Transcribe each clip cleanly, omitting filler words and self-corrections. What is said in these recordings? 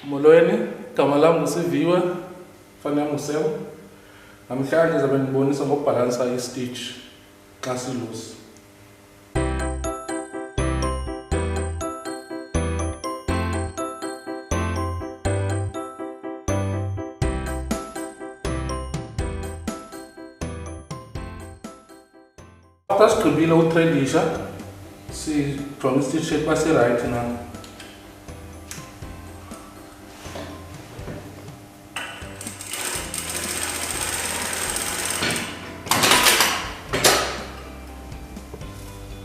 Molweni, igama lam nguSiviwe Fanele Museu. Namhlanje ndizabe ndibonisa ngokubhalansa i-stitch xa silusi. After sigqibile uthreadisha, sijonga i-stitch sethu uba si-right na.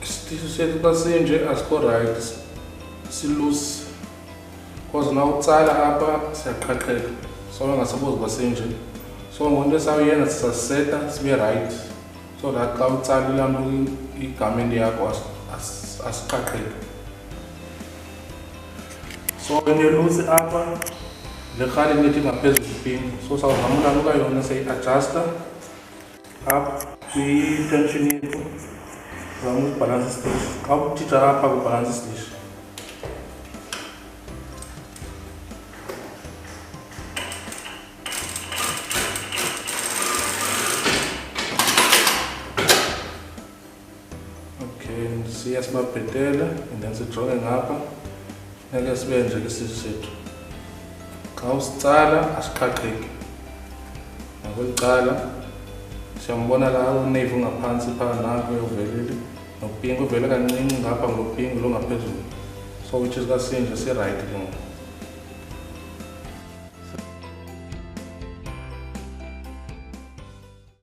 Isititshi sethu xa sinje asikho right, si-loose. Because na utsala apha siyaqhaqheka, so angasabozi uba sinje. So ngento esawuyenza sisaseta sibe right, so that xa utsala laa nto igamenti yakho asiqhaqheki. So ngelusi apha le rhali nethi ngaphezulu kwipini, so sawuzama ulaluka yona siyi-adjusta apha kwi-tension yethu. Vamos ukubhalansa i-stitch. Xa utitsha apha kubhalansa i-stitch. Okay, siya sibabhetele and then sijonge ngapha. Ngeke sibe nje ke-stitch sethu. Xa usitsala asiqhaqheki. Nakweli siyambona la unevu ngaphantsi phaa nako uvelile. Nokupinga uvele kancinci ngapha ngokupinga lo ngaphezulu. So which is kasinje si-right ke ngoku.